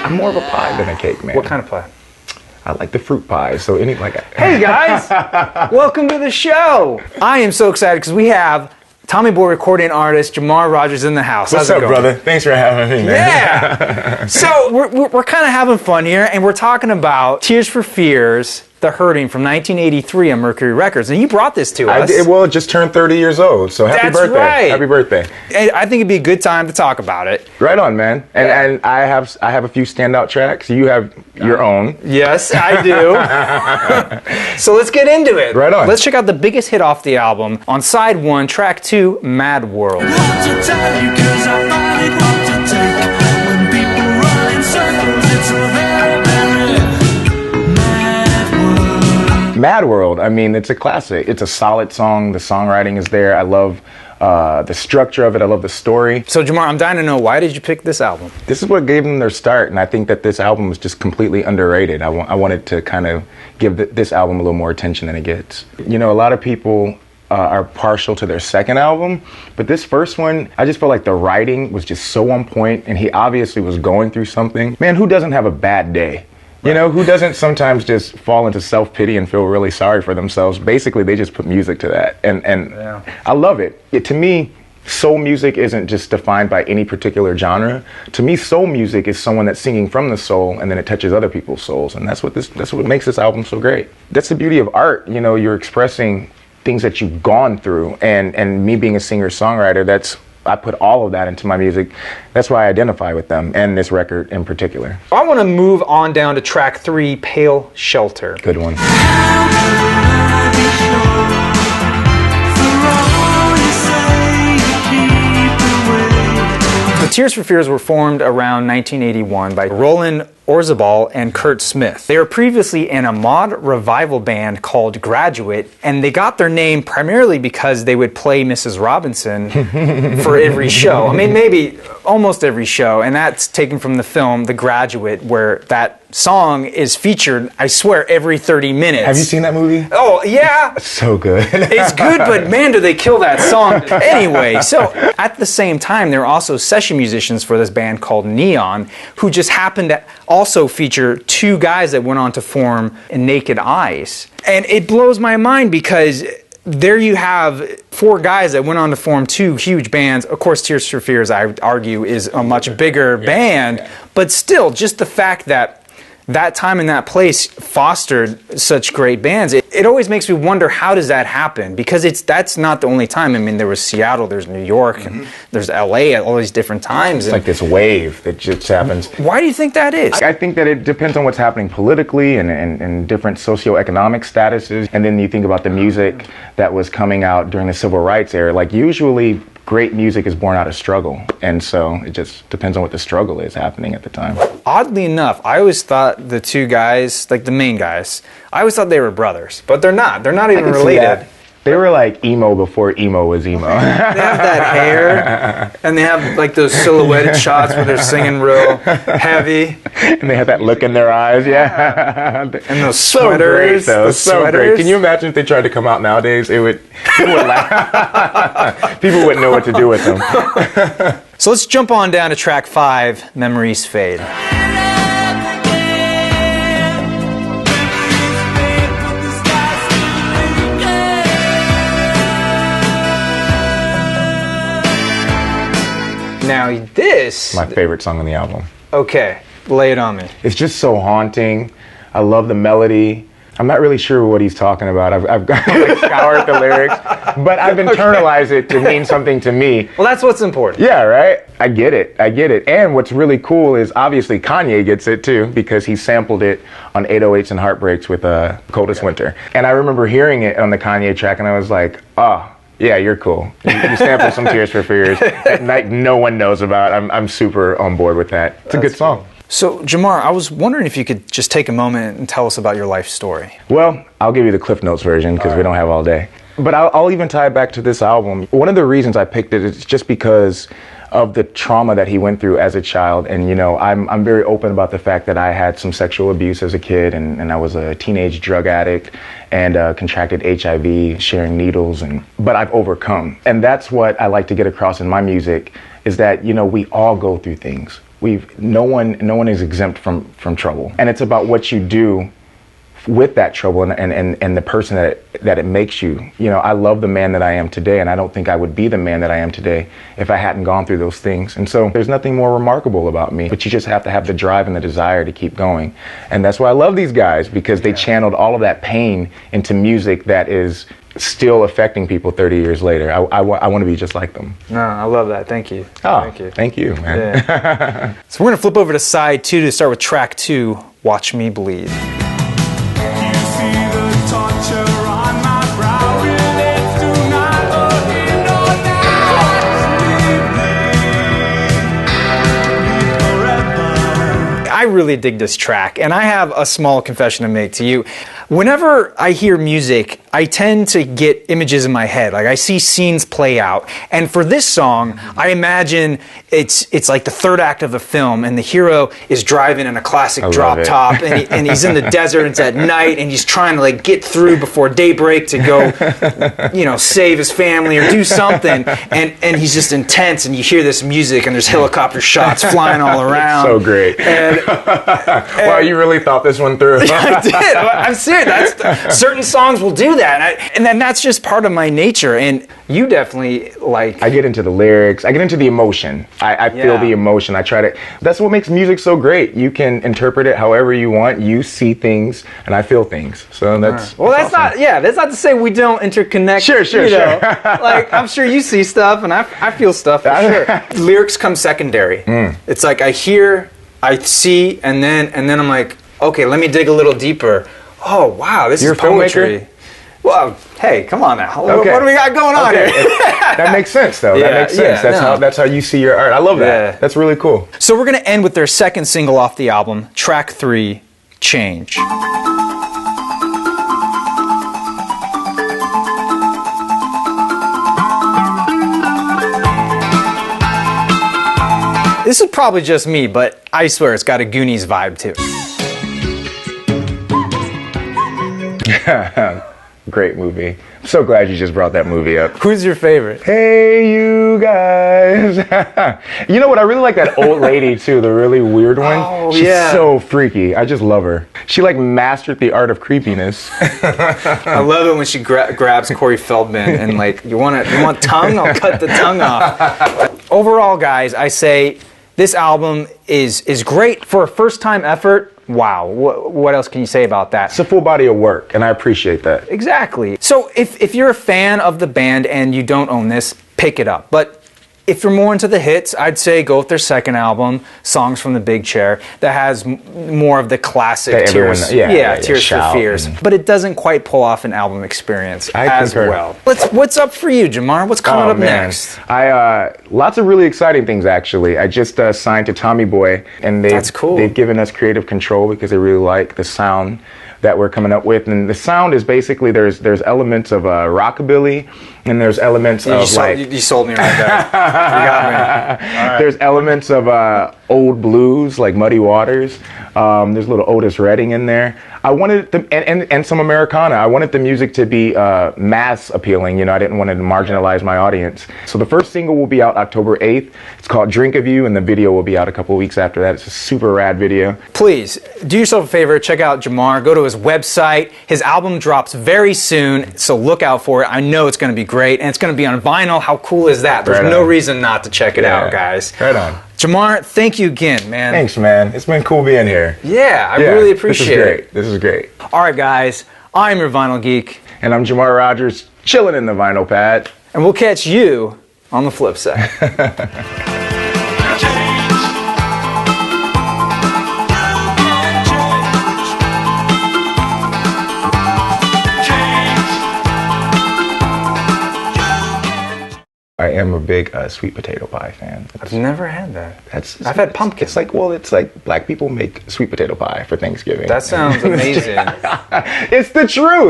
I'm more of a pie than a cake man. What kind of pie? I like the fruit pies. So any like. Hey guys, welcome to the show. I am so excited because we have Tommy Boy recording artist Jamar Rogers in the house. What's up, brother? Thanks for having me, man. Yeah. So we're kind of having fun here, and we're talking about Tears for Fears, The Hurting from 1983 on Mercury Records. And you brought this to us. I did. Well, it just turned 30 years old, so happy birthday. Right. Happy birthday. And I think it'd be a good time to talk about it. Right on, man. And I have a few standout tracks. You have your own. Yes, I do. So let's get into it. Right on. Let's check out the biggest hit off the album. On side 1, track 2, Mad World. Mad World, I mean, it's a classic. It's a solid song. The songwriting is there. I love the structure of it. I love the story. So, Jamar, I'm dying to know, why did you pick this album? This is what gave them their start, and I think that this album was just completely underrated. I wanted to kind of give this album a little more attention than it gets. You know, a lot of people are partial to their second album, but this first one, I just felt like the writing was just so on point, and he obviously was going through something. Man, who doesn't have a bad day? You know, who doesn't sometimes just fall into self-pity and feel really sorry for themselves? Basically, they just put music to that. And yeah. I love it. To me, soul music isn't just defined by any particular genre. To me, soul music is someone that's singing from the soul, and then it touches other people's souls. And that's what makes this album so great. That's the beauty of art. You know, you're expressing things that you've gone through. And me being a singer-songwriter, I put all of that into my music. That's why I identify with them, and this record in particular. I want to move on down to track 3, Pale Shelter. Good one. The Tears for Fears were formed around 1981 by Roland Orzabal and Kurt Smith. They were previously in a mod revival band called Graduate, and they got their name primarily because they would play Mrs. Robinson for every show. I mean, maybe almost every show, and that's taken from the film The Graduate, where that song is featured, I swear, every 30 minutes. Have you seen that movie? Oh, yeah. So good. It's good, but man, do they kill that song. Anyway, so at the same time, there were also session musicians for this band called Neon, who just happened to also feature 2 guys that went on to form Naked Eyes. And it blows my mind because there you have 4 guys that went on to form 2 huge bands. Of course, Tears for Fears, I would argue, is a much bigger band. But still, just the fact that time and that place fostered such great bands, it always makes me wonder, how does that happen? Because that's not the only time. I mean, there was Seattle, there's New York, and there's LA at all these different times. It's like this wave that just happens. Why do you think that is? I think that it depends on what's happening politically and different socioeconomic statuses. And then you think about the music that was coming out during the civil rights era. Like, usually great music is born out of struggle. And so it just depends on what the struggle is happening at the time. Oddly enough, I always thought the 2 guys, like the main guys, I always thought they were brothers, but they're not. They're not even related. They were like emo before emo was emo. They have that hair, and they have like those silhouetted shots where they're singing real heavy. And they have that look in their eyys, yeah. And those sweaters. So great, though. So great. Can you imagine if they tried to come out nowadays? People would laugh. People wouldn't know what to do with them. So let's jump on down to track 5, Memories Fade. Now this... My favorite song on the album. Okay, lay it on me. It's just so haunting. I love the melody. I'm not really sure what he's talking about. I've got like scoured the lyrics, but I've internalized it to mean something to me. Well, that's what's important. Yeah, right? I get it. And what's really cool is obviously Kanye gets it too, because he sampled it on 808s and Heartbreaks with Coldest Winter. And I remember hearing it on the Kanye track, and I was like, oh, yeah, you're cool. You sample some Tears for Fears at night no one knows about. I'm super on board with that. It's a good song. So, Jamar, I was wondering if you could just take a moment and tell us about your life story. Well, I'll give you the Cliff Notes version because we don't have all day. But I'll even tie it back to this album. One of the reasons I picked it is just because of the trauma that he went through as a child. And, you know, I'm very open about the fact that I had some sexual abuse as a kid, and I was a teenage drug addict and contracted HIV, sharing needles, but I've overcome. And that's what I like to get across in my music, is that, you know, we all go through things. no one is exempt from trouble, and it's about what you do with that trouble and the person that it makes you. You know, I love the man that I am today, and I don't think I would be the man that I am today if I hadn't gone through those things. And so there's nothing more remarkable about me, but you just have to have the drive and the desire to keep going. And that's why I love these guys, because they channeled all of that pain into music that is still affecting people 30 years later. I want to be just like them. No, I love that. Thank you. Oh, thank you, man. Yeah. So we're going to flip over to side 2 to start with track 2, Watch Me Bleed. I really dig this track, and I have a small confession to make to you. Whenever I hear music, I tend to get images in my head. Like, I see scenes play out. And for this song, I imagine it's like the third act of a film, and the hero is driving in a classic drop top, and he's in the desert, and it's at night, and he's trying to like get through before daybreak to go, you know, save his family or do something. And he's just intense, and you hear this music, and there's helicopter shots flying all around. So great. And wow, you really thought this one through. I did. I'm serious. Certain songs will do that, and then that's just part of my nature. And you definitely like. I get into the lyrics. I get into the emotion. I feel the emotion. I try to. That's what makes music so great. You can interpret it however you want. You see things, and I feel things. So that's. Well, that's awesome. not. Yeah, that's not to say we don't interconnect. Sure. Like, I'm sure you see stuff, and I feel stuff for sure. Lyrics come secondary. It's like I hear, I see, and then I'm like, okay, let me dig a little deeper. Oh wow, this You're is poetry. a filmmaker? Well, hey, come on now. Okay. What do we got going on here? That makes sense, though. That makes sense. That's how you see your art. I love that. Yeah. That's really cool. So we're gonna end with their second single off the album, track 3, Change. This is probably just me, but I swear it's got a Goonies vibe too. Great movie. I'm so glad you just brought that movie up. Who's your favorite? Hey, you guys. You know what? I really like that old lady too, the really weird one. Oh, She's yeah. so freaky. I just love her. She like mastered the art of creepiness. I love it when she grabs Corey Feldman and like, you want tongue? I'll cut the tongue off. Overall, guys, I say this album is great for a first-time effort. Wow, what else can you say about that? It's a full body of work, and I appreciate that. Exactly. So if you're a fan of the band and you don't own this, pick it up. But if you're more into the hits, I'd say go with their second album, Songs from the Big Chair, that has more of the classic Tears. Tears for Fears. But it doesn't quite pull off an album experience as well. What's up for you, Jamar? What's coming up next? Lots of really exciting things, actually. I just signed to Tommy Boy, and That's cool. They've given us creative control because they really like the sound that we're coming up with. And the sound is basically, there's elements of rockabilly, and there's elements of you sold me right there. You got me. All right. There's elements of old blues, like Muddy Waters. There's a little Otis Redding in there. I wanted and some Americana. I wanted the music to be mass appealing. You know, I didn't want to marginalize my audience. So the first single will be out October 8th. It's called Drink of You, and the video will be out a couple of weeks after that. It's a super rad video. Please, do yourself a favor, check out Jamar. Go to his website. His album drops very soon, so look out for it. I know it's going to be great, and it's going to be on vinyl. How cool is that? There's no reason not to check it out, guys. Right on. Jamar, thank you again, man. Thanks, man. It's been cool being here. Yeah, I really appreciate it. This is great. All right, guys. I'm your Vinyl Geek. And I'm Jamar Rogers, chilling in the vinyl pad. And we'll catch you on the flip side. I am a big sweet potato pie fan. I've never had that. I've had pumpkin. It's like black people make sweet potato pie for Thanksgiving. That sounds amazing. It's the truth.